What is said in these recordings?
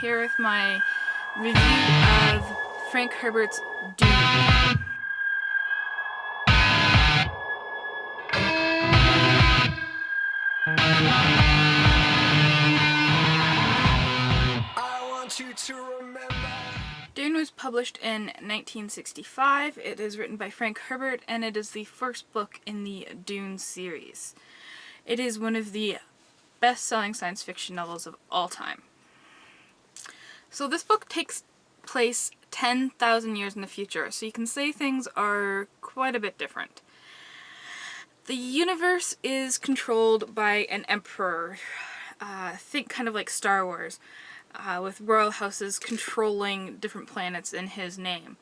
here with my review of Frank Herbert's Dune. Dune was published in 1965. It is written by Frank Herbert, and it is the first book in the Dune series. It is one of the best-selling science fiction novels of all time. So this book takes place 10,000 years in the future, so you can say things are quite a bit different. The universe is controlled by an emperor. Think kind of like Star Wars, with royal houses controlling different planets in his name.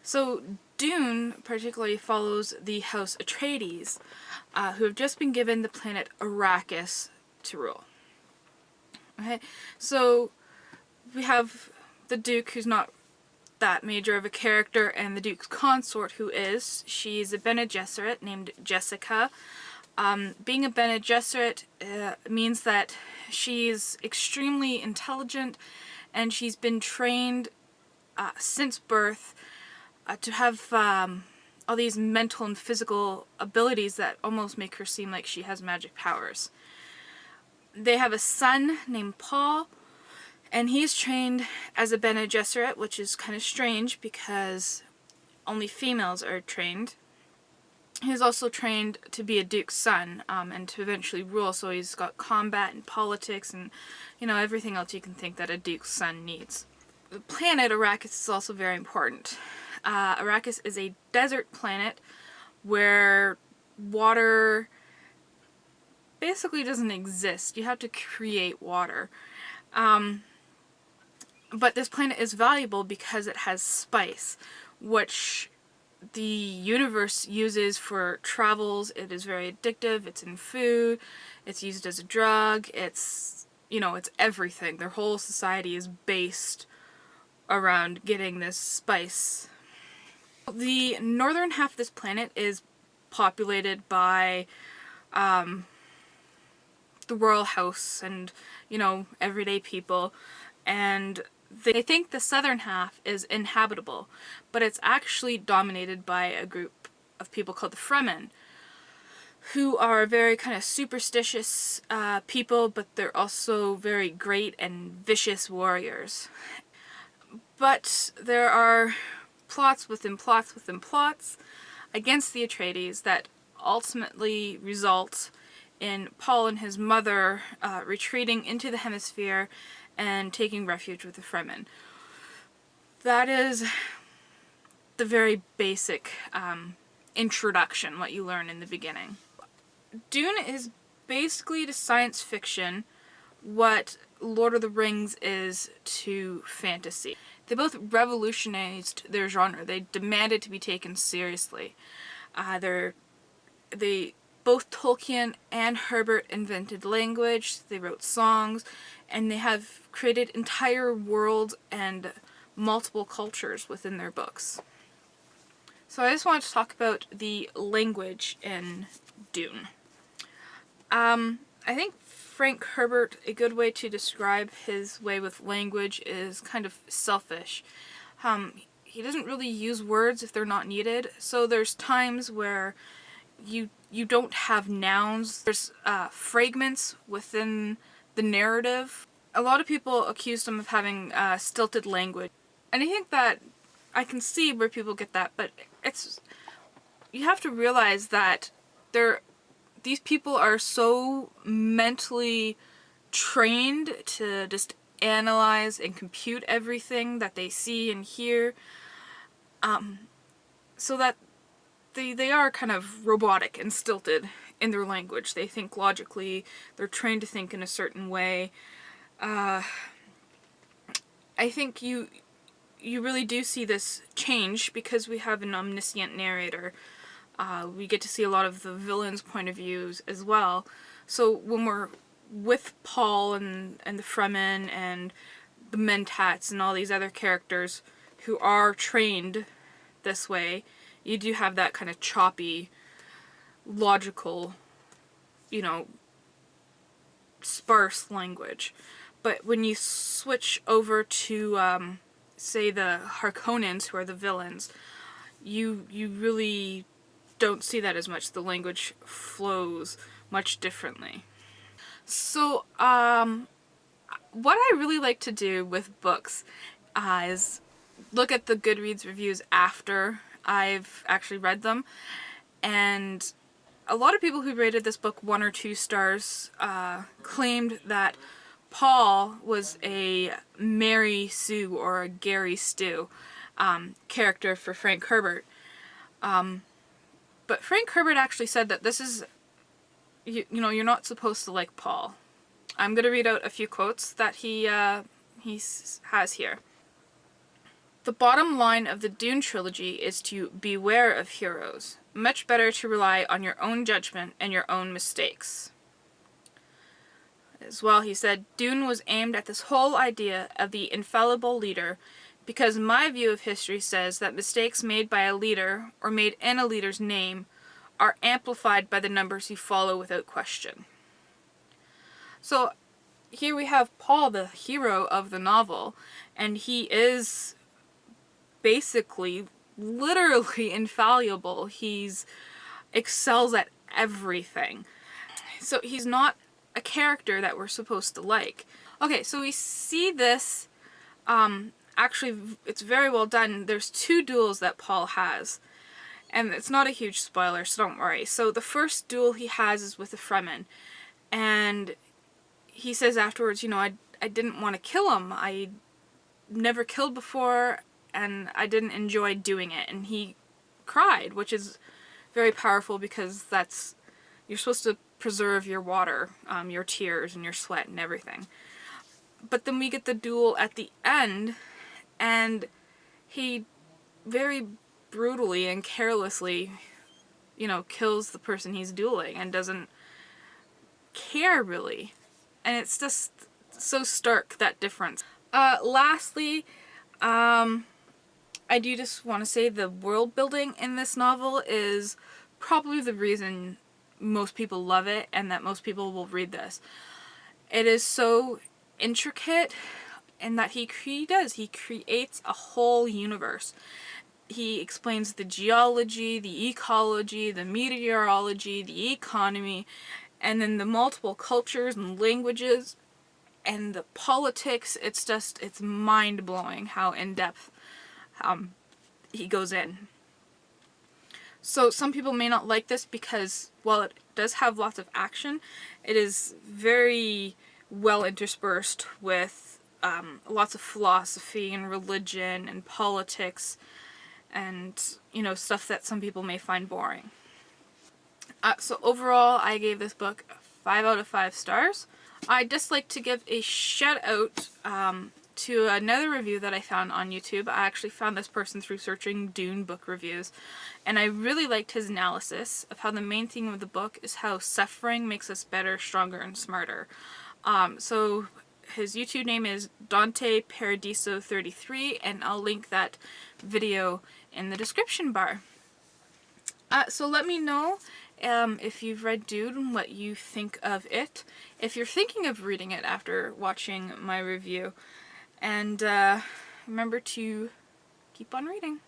So Dune particularly follows the House Atreides, who have just been given the planet Arrakis to rule. Okay, so we have the Duke, who's not that major of a character, and the Duke's consort, who is. She's a Bene Gesserit named Jessica. Being a Bene Gesserit means that she's extremely intelligent, and she's been trained since birth to have all these mental and physical abilities that almost make her seem like she has magic powers. They have a son named Paul, and he's trained as a Bene Gesserit, which is kind of strange because only females are trained. He's also trained to be a Duke's son, and to eventually rule, so he's got combat and politics and, you know, everything else you can think that a Duke's son needs. The planet Arrakis is also very important. Arrakis is a desert planet where water basically doesn't exist. You have to create water. But this planet is valuable because it has spice, which the universe uses for travels. It is very addictive. It's in food. It's used as a drug. It's, you know, it's everything. Their whole society is based around getting this spice. The northern half of this planet is populated by the royal house and, you know, everyday people, and they think the southern half is inhabitable, but it's actually dominated by a group of people called the Fremen, who are very kind of superstitious people, but they're also very great and vicious warriors. But there are plots within plots within plots against the Atreides that ultimately result in Paul and his mother retreating into the hemisphere and taking refuge with the Fremen. That is the very basic introduction, what you learn in the beginning. Dune is basically to science fiction what Lord of the Rings is to fantasy. They both revolutionized their genre. They demanded to be taken seriously. Both Tolkien and Herbert invented language, they wrote songs, and they have created entire worlds and multiple cultures within their books. So I just wanted to talk about the language in Dune. I think Frank Herbert, a good way to describe his way with language is kind of selfish. He doesn't really use words if they're not needed, so there's times where you don't have nouns. There's fragments within the narrative. A lot of people accused him of having stilted language, and I think that I can see where people get that, but you have to realize that these people are so mentally trained to just analyze and compute everything that they see and hear, so that they are kind of robotic and stilted in their language. They think logically, they're trained to think in a certain way. I think you really do see this change because we have an omniscient narrator. We get to see a lot of the villain's point of views as well. So when we're with Paul and the Fremen and the Mentats and all these other characters who are trained this way, you do have that kind of choppy, logical, you know, sparse language. But when you switch over to, say, the Harkonnens, who are the villains, you really don't see that as much. The language flows much differently. So, what I really like to do with books is look at the Goodreads reviews after I've actually read them, and a lot of people who rated this book 1 or 2 stars claimed that Paul was a Mary Sue or a Gary Stu character for Frank Herbert. But Frank Herbert actually said that this is, you know, you're not supposed to like Paul. I'm going to read out a few quotes that he has here. The bottom line of the Dune trilogy is to beware of heroes. Much better to rely on your own judgment and your own mistakes. As well, he said, Dune was aimed at this whole idea of the infallible leader because my view of history says that mistakes made by a leader or made in a leader's name are amplified by the numbers you follow without question. So here we have Paul, the hero of the novel, and he is basically literally infallible. He's excels at everything. So he's not a character that we're supposed to like. Okay, so we see this, actually it's very well done. There's 2 duels that Paul has, and it's not a huge spoiler, so don't worry. So the first duel he has is with a Fremen, and he says afterwards, you know, I didn't want to kill him. I never killed before, and I didn't enjoy doing it. And he cried, which is very powerful because that's, you're supposed to preserve your water, your tears and your sweat and everything. But then we get the duel at the end, and he very brutally and carelessly, you know, kills the person he's dueling and doesn't care really. And it's just so stark, that difference. Lastly, I do just want to say the world building in this novel is probably the reason most people love it and that most people will read this. It is so intricate in that he creates a whole universe. He explains the geology, the ecology, the meteorology, the economy, and then the multiple cultures and languages and the politics. It's mind-blowing how in-depth he goes in. So some people may not like this because while it does have lots of action, it is very well interspersed with lots of philosophy and religion and politics and, you know, stuff that some people may find boring. So overall, I gave this book 5 out of 5 stars. I'd just like to give a shout out to another review that I found on YouTube. I actually found this person through searching Dune book reviews, and I really liked his analysis of how the main theme of the book is how suffering makes us better, stronger, and smarter. So his YouTube name is Dante Paradiso 33, and I'll link that video in the description bar. So let me know if you've read Dune, what you think of it, if you're thinking of reading it after watching my review, and remember to keep on reading.